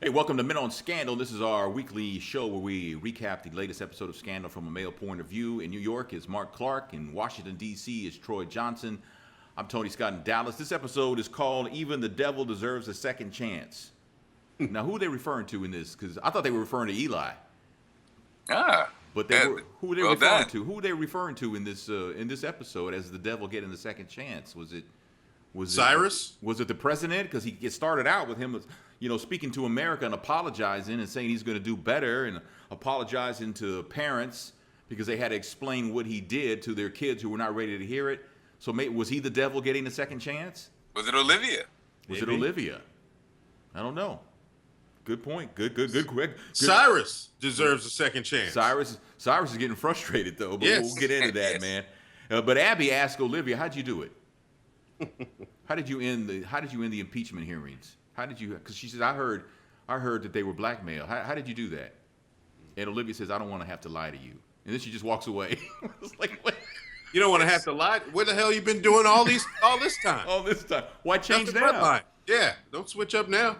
Hey, welcome to Men on Scandal. This is our weekly show where we recap the latest episode of Scandal from a male point of view. In New York is Mark Clark. In Washington, D.C. is Troy Johnson. I'm Tony Scott in Dallas. This episode is called Even the Devil Deserves a Second Chance. Now, who are they referring to in this? Because I thought they were referring to Eli. But they were, who are they referring to? Who are they referring to in this episode as the devil getting the second chance? Was Cyrus? Was it the president? Because it started out with him, speaking to America and apologizing and saying he's going to do better and apologizing to parents because they had to explain what he did to their kids who were not ready to hear it. So was he the devil getting the second chance? Was it Olivia? Was it Olivia? I don't know. Good point. Good. Cyrus deserves a second chance. Cyrus is getting frustrated though, but we'll get into that, man. But Abby asked Olivia, "How'd you do it? How did you end the impeachment hearings? How did you? Because she says, I heard that they were blackmailed. How did you do that?" And Olivia says, "I don't want to have to lie to you." And then she just walks away. It's like, what? You don't want to have to lie. What the hell you been doing all this time? All this time. Why change now? Yeah, don't switch up now.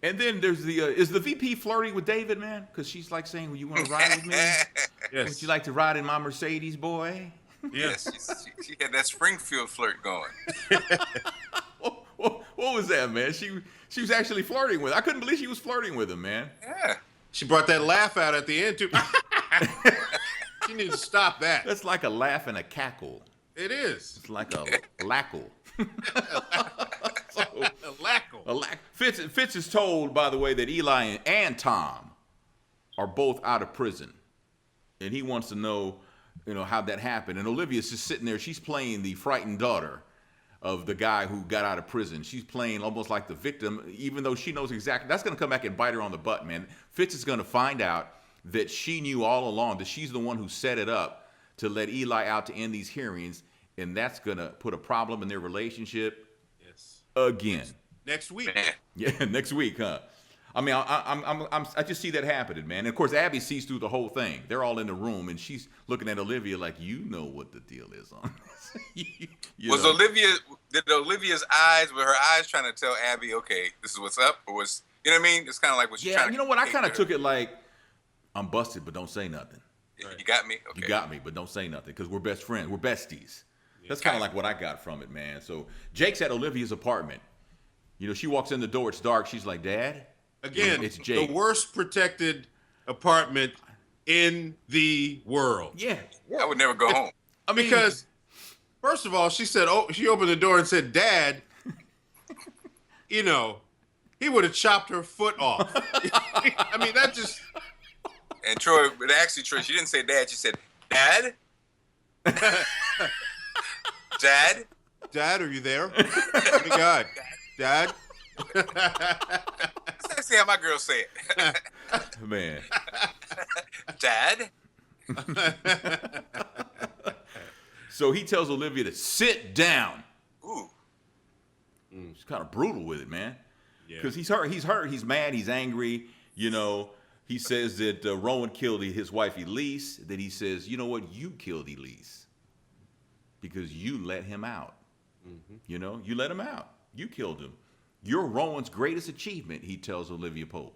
And then there's is the VP flirting with David, man? Because she's like saying, "Well, you want to ride with me? Yes. Would you like to ride in my Mercedes, boy?" Yes, she had that Springfield flirt going. What was that, man? She was actually flirting with. I couldn't believe she was flirting with him, man. Yeah. She brought that laugh out at the end too. She needs to stop that. That's like a laugh and a cackle. It is. It's like a lackle. A lackle. Fitz is told, by the way, that Eli and Tom are both out of prison, and he wants to know, how that happened. And Olivia's just sitting there. She's playing the frightened daughter of the guy who got out of prison. She's playing almost like the victim, even though she knows exactly. That's going to come back and bite her on the butt, man. Fitz is going to find out that she knew all along that she's the one who set it up to let Eli out to end these hearings, and that's going to put a problem in their relationship. Yes. Again. Next week. Man. Yeah, next week, huh? I mean, I just see that happening, man. And of course, Abby sees through the whole thing. They're all in the room, and she's looking at Olivia like, you know what the deal is on this. Did Olivia's eyes, were her eyes trying to tell Abby, okay, this is what's up? Or was, you know what I mean? It's kind of like what she's trying to. You know what? I kind of took it like, I'm busted, but don't say nothing. You got me? Okay. You got me, but don't say nothing, because we're best friends. We're besties. That's kind of like what I got from it, man. So Jake's at Olivia's apartment. She walks in the door. It's dark. She's like, "Dad?" Again, it's Jake. The worst protected apartment in the world. Yeah. I would never go home. I mean, Because, first of all, she said, she opened the door and said, "Dad," he would have chopped her foot off. I mean, that just. And Troy, she didn't say dad. She said, "Dad? Dad? Dad, are you there? Oh my God. Dad? That's actually how my girls say it. man. Dad? So he tells Olivia to sit down. Ooh. She's kind of brutal with it, man. Yeah. Because he's hurt. He's mad. He's angry. He says that Rowan killed his wife Elise. Then he says, "You know what? You killed Elise because you let him out. Mm-hmm. You let him out. You killed him. You're Rowan's greatest achievement," he tells Olivia Pope.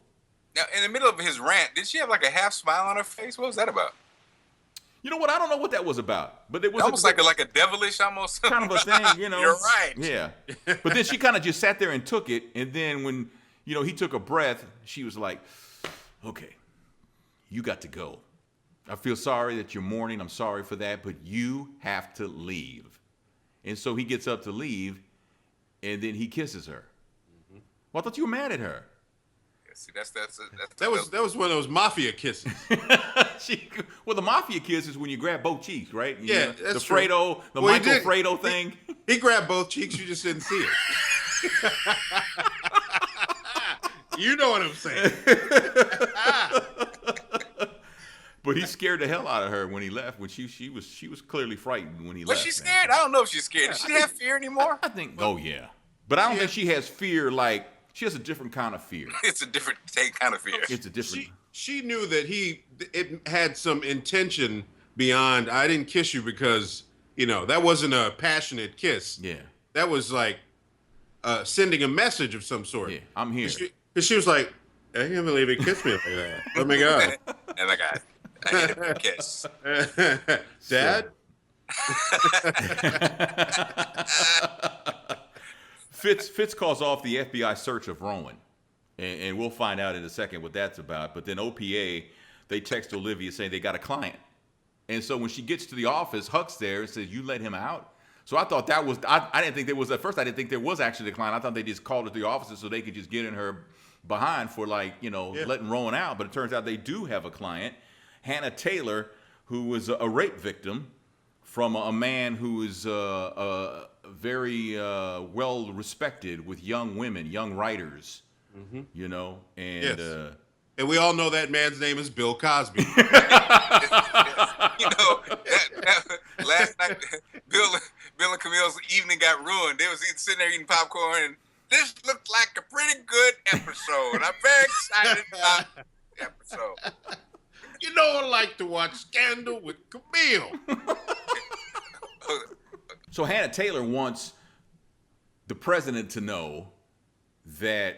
Now, in the middle of his rant, did she have like a half smile on her face? What was that about? You know what? I don't know what that was about, but it was almost like a devilish, almost kind of a thing. You're right. Yeah. But then she kind of just sat there and took it, and then when he took a breath, she was like, "Okay, you got to go. I feel sorry that you're mourning. I'm sorry for that, but you have to leave." And so he gets up to leave, and then he kisses her. Mm-hmm. Well, I thought you were mad at her. Yeah, see, that was one of those mafia kisses. The mafia kiss is when you grab both cheeks, right? Yeah, the that's true. Fredo, the Michael Fredo thing. He grabbed both cheeks. You just didn't see it. You know what I'm saying. But he scared the hell out of her when he left. When she was clearly frightened when he left. Was she scared? Man. I don't know if she's scared. Does she have fear anymore? I think. Oh yeah. But I don't think she has fear like. She has a different kind of fear. It's a different kind of fear. It's a different. She knew that it had some intention beyond. I didn't kiss you because that wasn't a passionate kiss. Yeah. That was like sending a message of some sort. Yeah, I'm here. Because she was like, I can't believe he kissed me like that. Oh my god. Oh my God. I need a kiss. Dad? Fitz calls off the FBI search of Rowan, and we'll find out in a second what that's about. But then OPA, they text Olivia saying they got a client, and so when she gets to the office, Huck's there and says, "You let him out." So I thought that was I didn't think there was at first. I didn't think there was actually a client. I thought they just called her to the office so they could just get in her behind for letting Rowan out. But it turns out they do have a client, Hannah Taylor, who was a rape victim from a man who is very well respected with young women, young writers, and Yes. And we all know that man's name is Bill Cosby. Last night, Bill and Camille's evening got ruined. They was sitting there eating popcorn, and this looked like a pretty good episode. I'm very excited about the episode. You know, I like to watch Scandal with Camille. So Hannah Taylor wants the president to know that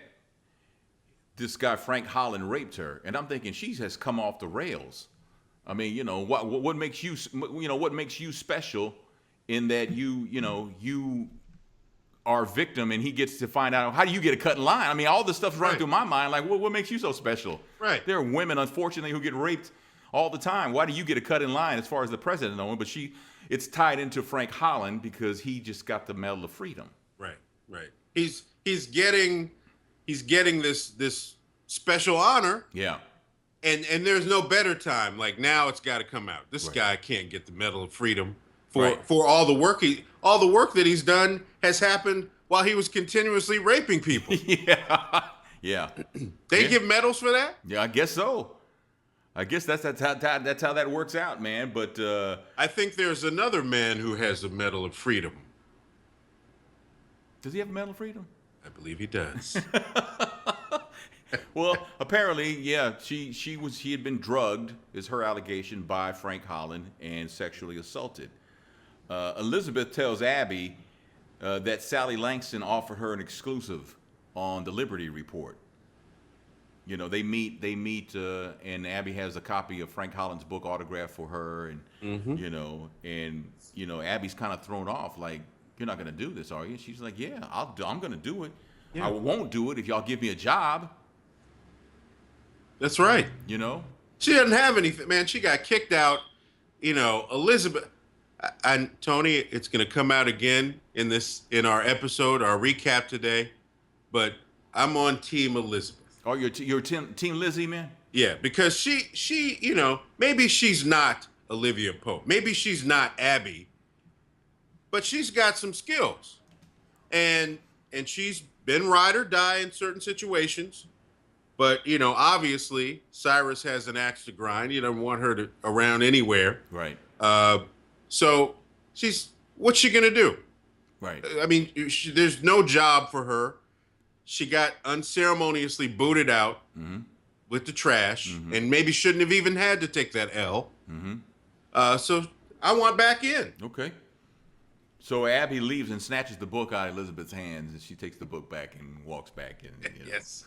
this guy Frank Holland raped her, and I'm thinking she has come off the rails. I mean, what makes you special in that you are a victim, and he gets to find out how do you get a cut in line? I mean, all this stuff's running through my mind. Like, what makes you so special? Right. There are women, unfortunately, who get raped all the time. Why do you get a cut in line as far as the president knowing? But it's tied into Frank Holland because he just got the Medal of Freedom. Right. He's getting this special honor. Yeah. And there's no better time. Like now, it's got to come out. This guy can't get the Medal of Freedom for all the work that he's done has happened while he was continuously raping people. Yeah. They give medals for that? Yeah, I guess so. I guess that's how that works out, man. But I think there's another man who has a Medal of Freedom. Does he have a Medal of Freedom? I believe he does. Well, apparently, yeah, he had been drugged, is her allegation, by Frank Holland and sexually assaulted. Elizabeth tells Abby that Sally Langston offered her an exclusive on the Liberty Report. They meet, and Abby has a copy of Frank Holland's book autographed for her, and Abby's kind of thrown off, like, "You're not going to do this, are you?" She's like, "Yeah, I'm going to do it. Yeah. I won't do it if y'all give me a job." That's right. She doesn't have anything, man. She got kicked out. Elizabeth and Tony, it's going to come out again in our episode, our recap today. But I'm on Team Elizabeth. Oh, you're team Lizzie, man? Yeah, because she maybe she's not Olivia Pope, maybe she's not Abby, but she's got some skills, and she's been ride or die in certain situations. But, obviously, Cyrus has an axe to grind. You don't want her around anywhere. Right. So what's she going to do? Right. I mean, there's no job for her. She got unceremoniously booted out with the trash and maybe shouldn't have even had to take that L. So I want back in. Okay. So Abby leaves and snatches the book out of Elizabeth's hands, and she takes the book back and walks back in. Yes.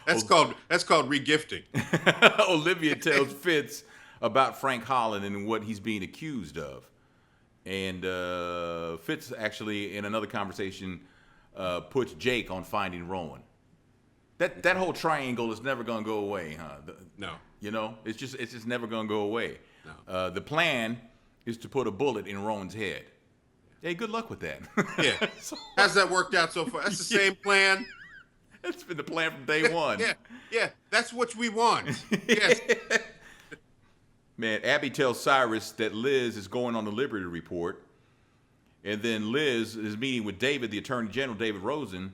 That's called regifting. Olivia tells Fitz about Frank Holland and what he's being accused of. And Fitz actually, in another conversation, puts Jake on finding Rowan. That whole triangle is never gonna go away, huh? No. It's just never gonna go away. No. The plan is to put a bullet in Rowan's head. Hey, good luck with that. Yeah. How's that worked out so far? That's the same plan. That's been the plan from day one. Yeah. That's what we want. Yes. Man, Abby tells Cyrus that Liz is going on the Liberty Report, and then Liz is meeting with David, the Attorney General, David Rosen,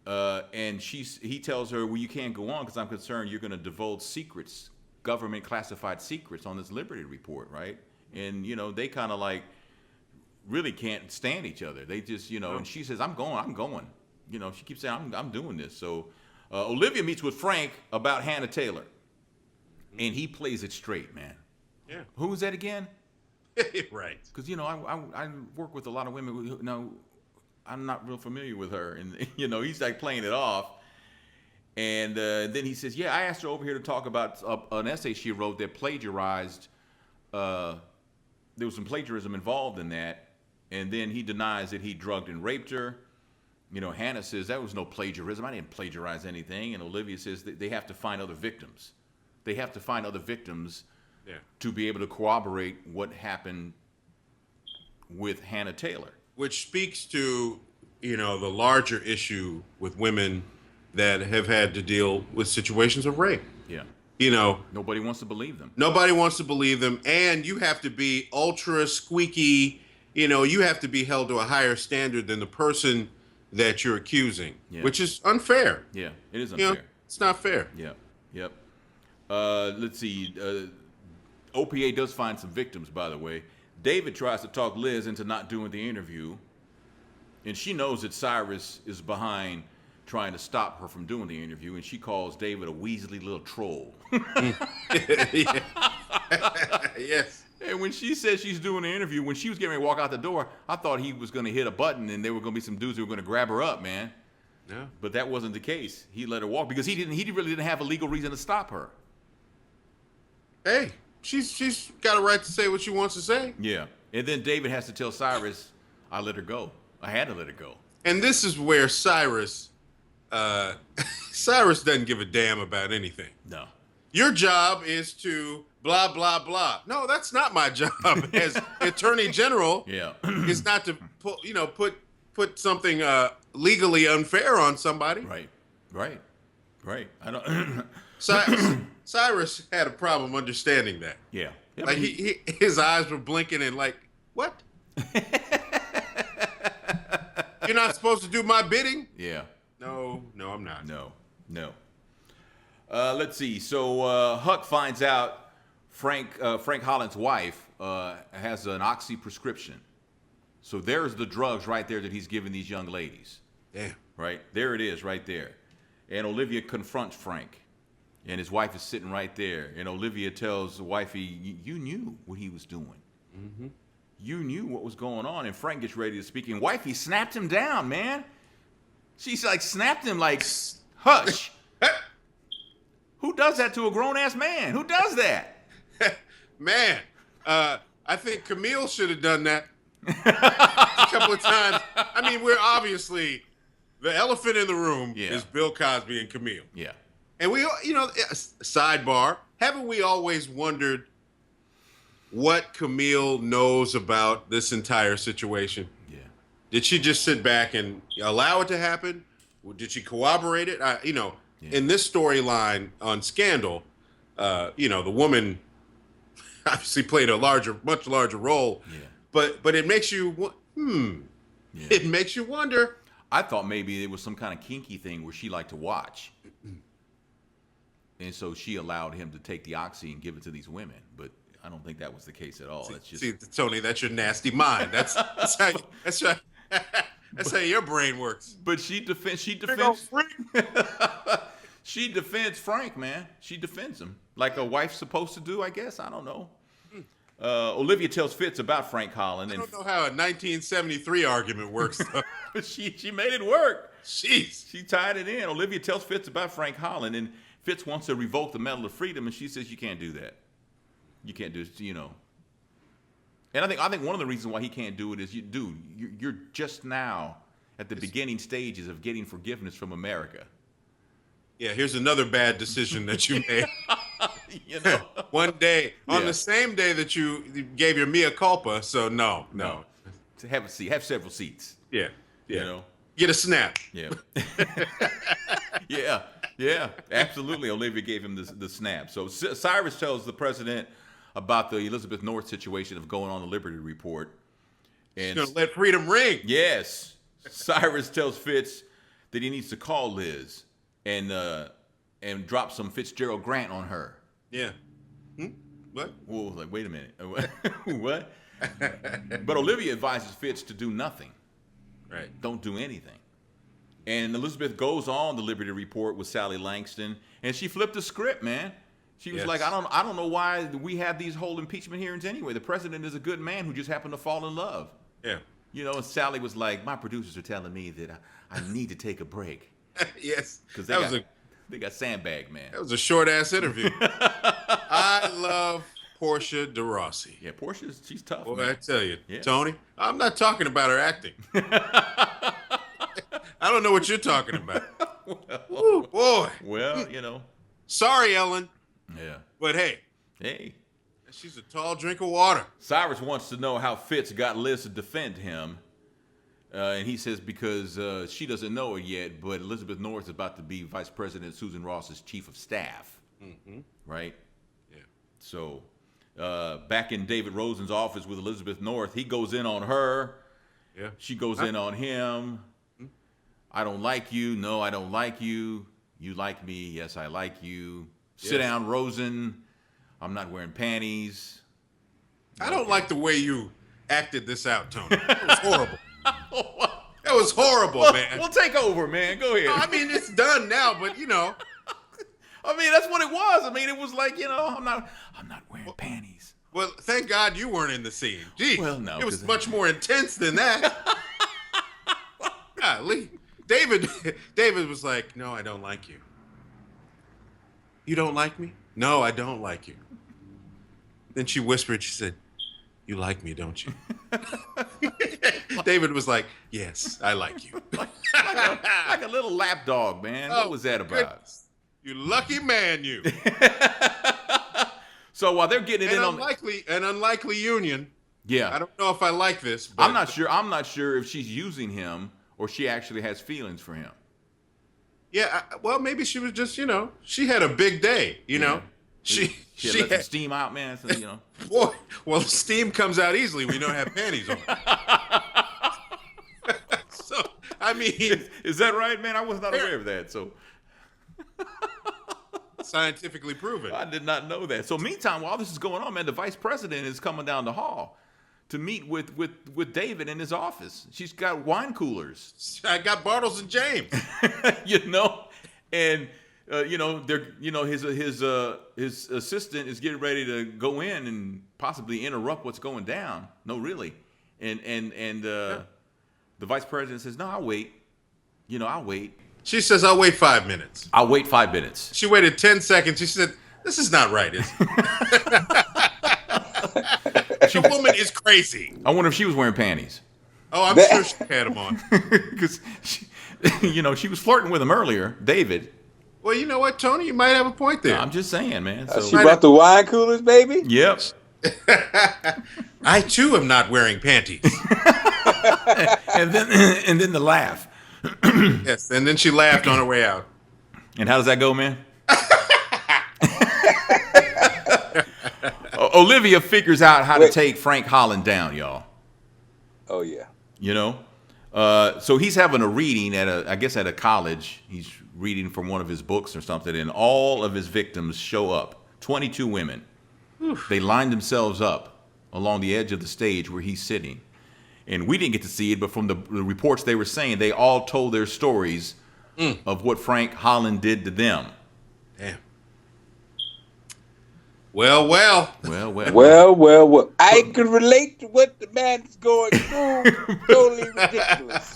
and he tells her, "Well, you can't go on because I'm concerned you're going to divulge secrets, government classified secrets on this Liberty Report, right?" And they kind of like really can't stand each other. They just and she says, I'm going. She keeps saying, I'm doing this. So Olivia meets with Frank about Hannah Taylor, and he plays it straight, man. Yeah. Who was that again? Right. Because I work with a lot of women who I'm not real familiar with her, and he's like playing it off, And then he says, yeah, I asked her over here to talk about an essay she wrote that plagiarized. There was some plagiarism involved in that. And then he denies that he drugged and raped her. Hannah says, that was no plagiarism. I didn't plagiarize anything. And Olivia says that they have to find other victims. They have to find other victims to be able to corroborate what happened with Hannah Taylor. Which speaks to, the larger issue with women that have had to deal with situations of rape. Yeah. Nobody wants to believe them. Nobody wants to believe them. And you have to be ultra squeaky. You have to be held to a higher standard than the person that you're accusing, which is unfair. Yeah, it is unfair. It's not fair. Yeah. Yep. Let's see. OPA does find some victims, by the way. David tries to talk Liz into not doing the interview. And she knows that Cyrus is behind trying to stop her from doing the interview, and she calls David a weaselly little troll. Yes. And when she says she's doing the interview, when she was getting ready to walk out the door, I thought he was going to hit a button and there were going to be some dudes who were going to grab her up, man. Yeah. But that wasn't the case. He let her walk because he really didn't have a legal reason to stop her. Hey, she's got a right to say what she wants to say. Yeah. And then David has to tell Cyrus, I let her go. I had to let her go. And this is where Cyrus doesn't give a damn about anything. No. Your job is to blah, blah, blah. No, that's not my job as Attorney General. Yeah. It's not to put something legally unfair on somebody. Right. I don't. Cyrus had a problem understanding that. Yeah. Like his eyes were blinking and like, what? You're not supposed to do my bidding? Yeah. No, I'm not. No. Let's see. So Huck finds out Frank Holland's wife has an oxy prescription. So there's the drugs right there that he's giving these young ladies. Damn. Right? There it is right there. And Olivia confronts Frank. And his wife is sitting right there. And Olivia tells the wifey, you knew what he was doing. Mm-hmm. You knew what was going on. And Frank gets ready to speak. And wifey snapped him down, man. She's like snapped him like, hush. Who does that to a grown-ass man? Who does that? Man, I think Camille should have done that a couple of times. I mean, we're obviously, the elephant in the room is Bill Cosby and Camille. Yeah. And we, sidebar, haven't we always wondered what Camille knows about this entire situation? Yeah. Did she just sit back and allow it to happen? Did she corroborate it? In this storyline on Scandal, the woman obviously played a much larger role. Yeah. But it makes you, It makes you wonder. I thought maybe it was some kind of kinky thing where she liked to watch. And so she allowed him to take the oxy and give it to these women. But I don't think that was the case at all. See, Tony, that's your nasty mind. That's how your brain works. But she defends she defends Frank, man. She defends him like a wife's supposed to do, I guess. I don't know. Olivia tells Fitz about Frank Holland. I don't know how a 1973 argument works. She made it work. Jeez. She tied it in. Olivia tells Fitz about Frank Holland, and Fitz wants to revoke the Medal of Freedom, and she says you can't do that. You can't do it, And I think one of the reasons why he can't do it is you're just now at the beginning stages of getting forgiveness from America. Yeah, here's another bad decision that you made. One day, on the same day that you gave your mea culpa, so no. Have a seat. Have several seats. Yeah. Get a snap. Yeah. Yeah, absolutely. Olivia gave him the snap. So Cyrus tells the president about the Elizabeth North situation of going on the Liberty Report. And he's going to let freedom ring. Yes. Cyrus tells Fitz that he needs to call Liz and drop some Fitzgerald Grant on her. Yeah. What? Whoa, like, wait a minute. What? But Olivia advises Fitz to do nothing. Right. Don't do anything. And Elizabeth goes on the Liberty Report with Sally Langston, and she flipped the script, man. She was like, I don't know why we have these whole impeachment hearings anyway. The president is a good man who just happened to fall in love. Yeah. And Sally was like, my producers are telling me that I need to take a break. Yes. Because They got sandbag, man. That was a short ass interview. I love Portia de Rossi. Yeah, Portia, she's tough. Boy, man. I tell you, Yeah. Tony, I'm not talking about her acting. I don't know what you're talking about. Ooh, boy. Well, you know. Sorry, Ellen. Yeah. But hey, she's a tall drink of water. Cyrus wants to know how Fitz got Liz to defend him. And he says because she doesn't know it yet, but Elizabeth North is about to be Vice President Susan Ross's chief of staff. Mm-hmm. Right? Yeah. So back in David Rosen's office with Elizabeth North, he goes in on her. Yeah. She goes in on him. I don't like you. No, I don't like you. You like me. Yes, I like you. Sit down, Rosen. I'm not wearing panties. I don't like the way you acted this out, Tony. It was horrible. That was horrible, man. Well, take over, man. Go ahead. No, I mean, it's done now, but you know. I mean, that's what it was. I mean, it was like, you know, I'm not wearing panties. Well, thank God you weren't in the scene. Gee, Well, no, it was 'cause- much more intense than that. Golly. David was like, no, I don't like you. You don't like me? No, I don't like you. Then she whispered, she said, you like me, don't you? David was like, yes, I like you. like a little lap dog, man. What was that about? Goodness. You lucky man, you. So while they're getting it An in on unlikely union. yeah, I don't know if I like this. But I'm not sure if she's using him or she actually has feelings for him. Yeah, well, maybe she was just, you know, she had a big day, you know. She let the steam out, man. So, you know. Boy, well, steam comes out easily when you don't have panties on. So, I mean, Is that right, man? I was not aware of that. So scientifically proven. I did not know that. So meantime, while this is going on, man, the vice president is coming down the hall to meet with David in his office. She's got wine coolers. I got Bartles and James. You know, and you know, they're, you know, his assistant is getting ready to go in and possibly interrupt what's going down. No, really, and the vice president says, "No, I'll wait. You know, I'll wait. She says, I'll wait 5 minutes. I'll wait 5 minutes." She waited 10 seconds. She said, this is not right, is it? The woman is crazy. I wonder if she was wearing panties. Oh, I'm sure she had them on. Because, you know, she was flirting with him earlier, David. Well, you know what, Tony? You might have a point there. I'm just saying, man. She So, brought the wine coolers, baby. yep. I, too, am not wearing panties. And then the laugh. Yes, and then she laughed on her way out. And how does that go, man? Olivia figures out how to take Frank Holland down, y'all. Oh yeah. You know? So he's having a reading at a college. He's reading from one of his books or something, and all of his victims show up. 22 women. Oof. They line themselves up along the edge of the stage where he's sitting. And we didn't get to see it, but from the reports they were saying, they all told their stories of what Frank Holland did to them. Damn. Well. I can relate to what the man's going through. Totally ridiculous.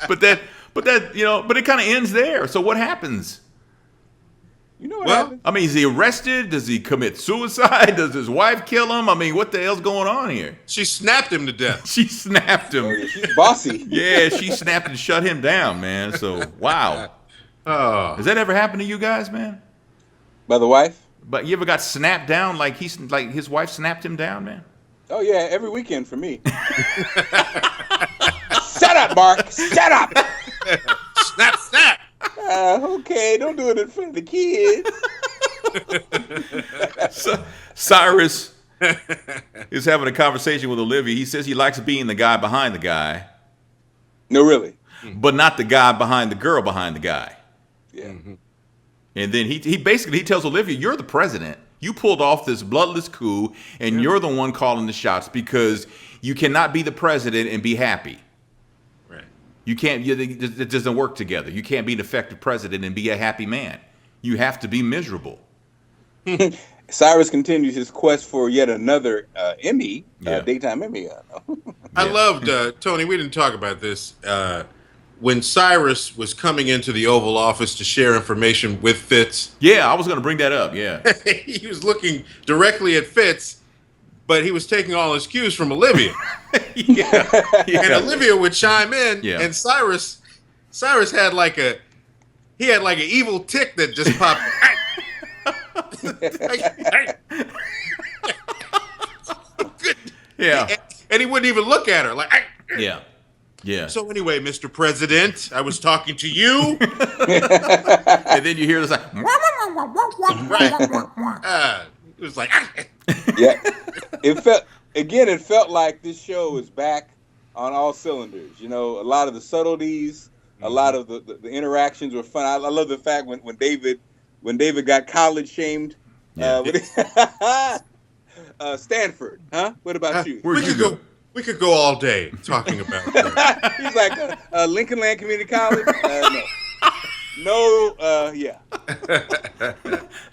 But it kind of ends there. So what happens? You know what happens? I mean, is he arrested? Does he commit suicide? Does his wife kill him? I mean, what the hell's going on here? She snapped him to death. She snapped him. Oh, yeah, she's bossy. Yeah, she snapped and shut him down, man. So, wow. Oh. Has that ever happened to you guys, man? By the wife? But you ever got snapped down like his wife snapped him down, man? Oh yeah, every weekend for me. Shut up, Mark. Shut up. Snap. Okay, don't do it in front of the kids. So, Cyrus is having a conversation with Olivia. He says he likes being the guy behind the guy. No, really. But not the guy behind the girl behind the guy. Yeah. Mm-hmm. And then he basically tells Olivia, you're the president. You pulled off this bloodless coup, and you're the one calling the shots because you cannot be the president and be happy. Right. You can't. It doesn't work together. You can't be an effective president and be a happy man. You have to be miserable. Cyrus continues his quest for yet another Emmy, daytime Emmy. I loved Tony. We didn't talk about this. when Cyrus was coming into the Oval Office to share information with Fitz, Yeah, I was going to bring that up. Yeah. he was looking directly at Fitz, but he was taking all his cues from Olivia. yeah. And Olivia would chime in, Yeah. and Cyrus had like an evil tick that just popped. Yeah. And he wouldn't even look at her. Like, Yeah. Yeah. so anyway, Mr. President, I was talking to you. And then you hear this like, It was like, Yeah, it felt like this show was back on all cylinders. You know, a lot of the subtleties, a lot of the interactions were fun. I love the fact when David got college shamed. Yeah. Stanford, huh? What about you? Where'd you go? we could go all day talking about that. He's like Lincoln Land Community College. No, yeah.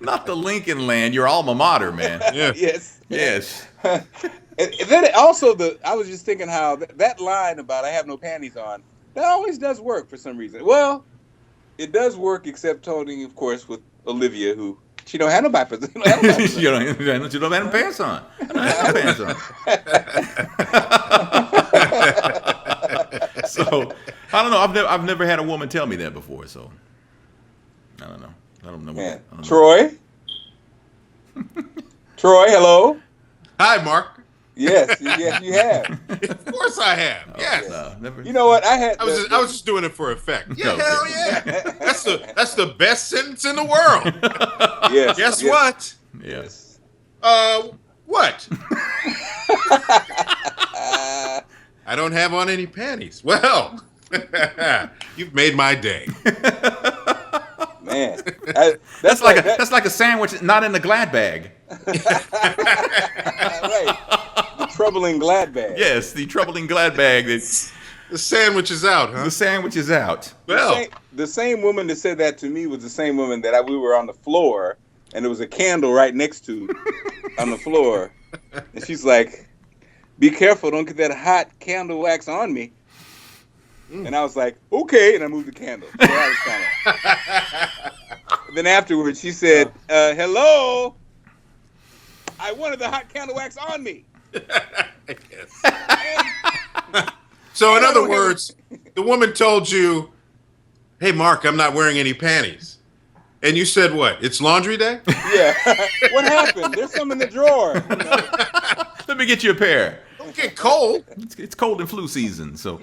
Not the Lincoln Land, your alma mater, man. Yeah. Yes. Yes. And then also I was just thinking how that line about I have no panties on, that always does work for some reason. Well, it does work, except Tony, of course, with Olivia, who she don't have no diapers. You don't have no pants on. I don't have no pants on. So I don't know. I've never had a woman tell me that before. So I don't know. I don't know. Man. Troy, hello. Hi, Mark. Yes, you have. Of course I have. Yes. Never. You know what? I was just doing it for effect. Yeah, Okay. hell yeah. That's the best sentence in the world. Yes. Guess yes. what? Yes. What? I don't have on any panties. Well, you've made my day. Man, That's like a sandwich not in the Glad bag. right. The troubling glad bag. Yes, the troubling Glad bag. That's The sandwich is out, huh? the sandwich is out. Well, The same woman that said that to me was the same woman that we were on the floor, and there was a candle right next to on the floor, and she's like, "Be careful, don't get that hot candle wax on me." And I was like, "Okay," and I moved the candle. So that was kind of. Then afterwards, she said, "Hello, I wanted the hot candle wax on me." so in other words, the woman told you, "Hey, Mark, I'm not wearing any panties," and you said, "What? It's laundry day?" Yeah. What happened? There's some in the drawer. You know? Let me get you a pair. Don't get cold. It's cold and flu season, so.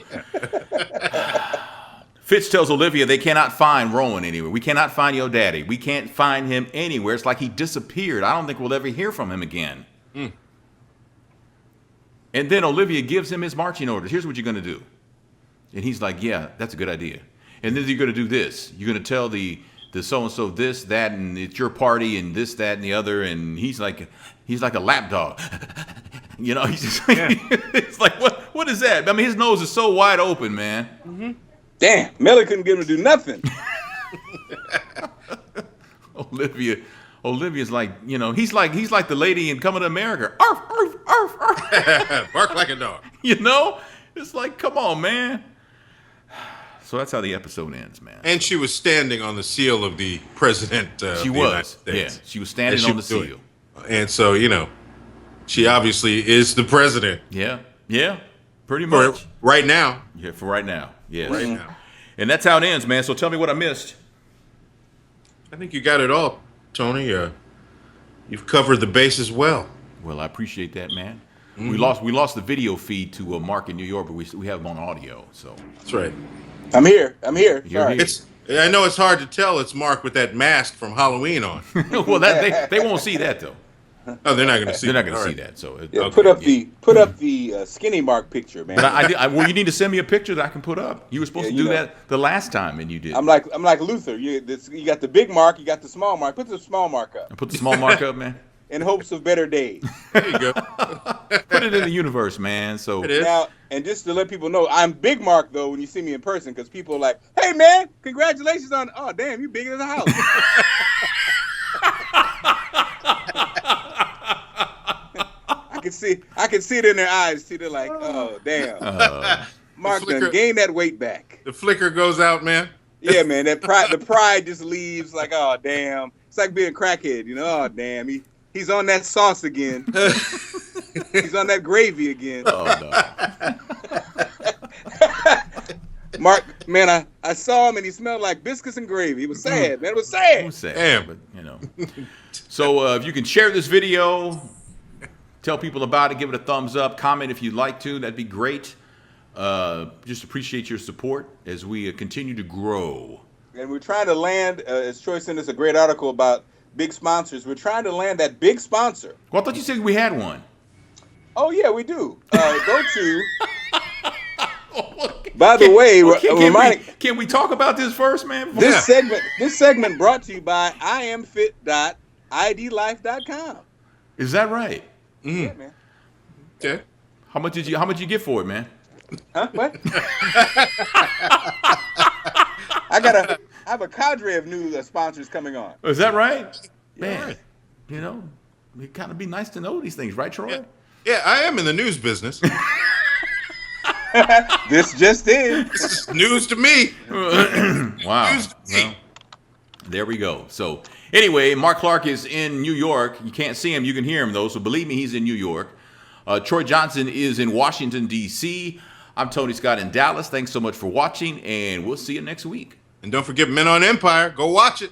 Fitz tells Olivia they cannot find Rowan anywhere. We cannot find your daddy. We can't find him anywhere. It's like he disappeared. I don't think we'll ever hear from him again. And then Olivia gives him his marching orders. Here's what you're going to do. And he's like, yeah, that's a good idea. And then you're going to do this. You're going to tell the so-and-so this, that, and it's your party, and this, that, and the other. And he's like a lap dog. You know, he's just like, it's like, what is that? I mean, his nose is so wide open, man. Mm-hmm. Damn, Melly couldn't get him to do nothing. Olivia's like, you know, he's like the lady in Coming to America. Arf, arf, arf, arf. Bark like a dog. You know? It's like, come on, man. So that's how the episode ends, man. And she was standing on the seal of the president. She of the United States. Yeah, she was standing And she on the was doing seal. it. And so, you know, she obviously is the president. Yeah, pretty For much. right now. Yeah, for right now. Yes. Right now. And that's how it ends, man. So tell me what I missed. I think you got it all, Tony. You've covered the bases well. Well, I appreciate that, man. We lost the video feed to Mark in New York, but we have him on audio. So That's right. I'm here. You're Sorry. here. I know it's hard to tell it's Mark with that mask from Halloween on. Well, they won't see that though. Oh, they're not going to see. They're not going to All see right. that. So Yeah, Okay, put up the skinny Mark picture, man. But well, you need to send me a picture that I can put up. You were supposed to you do know. that the last time, and you did. I'm like Luther. You got the big Mark, you got the small Mark. Put the small Mark up I put the small mark up, man. in hopes of better days. There you go. Put it in the universe, man. So It is. Now, and just to let people know, I'm Big Mark though when you see me in person, because people are like, "Hey man, congratulations on! Oh damn, you bigger than a house." I can see it in their eyes. See, they're like, "Oh damn, Mark flicker- done gain that weight back. The flicker goes out, man. Yeah, man, the pride just leaves. Like, oh damn, it's like being a crackhead, you know. Oh damn, he's on that sauce again. He's on that gravy again. Oh no. Mark, man, I saw him and he smelled like biscuits and gravy. It was sad, man. It was sad. It was sad, Damn. but you know. So if you can share this video, tell people about it, give it a thumbs up, comment if you'd like to. That'd be great. Just appreciate your support as we continue to grow. And we're trying to land, as Troy sent us a great article about big sponsors. We're trying to land that big sponsor. Well, I thought you said we had one. Oh yeah, we do. Go to. By the way, can we talk about this first, man? This segment brought to you by IamFit.idlife.com. Is that right? Yeah, man. Okay. How much did you get for it, man? Huh? What? I have a cadre of new sponsors coming on. Is that right? Yeah. Man, you know, it kind of be nice to know these things, right, Troy? Yeah, I am in the news business. This just in. This is news to me. Wow. News to me. Well, there we go. So anyway, Mark Clark is in New York. You can't see him. You can hear him, though. So believe me, he's in New York. Troy Johnson is in Washington, D.C. I'm Tony Scott in Dallas. Thanks so much for watching, and we'll see you next week. And don't forget Men on Empire. Go watch it.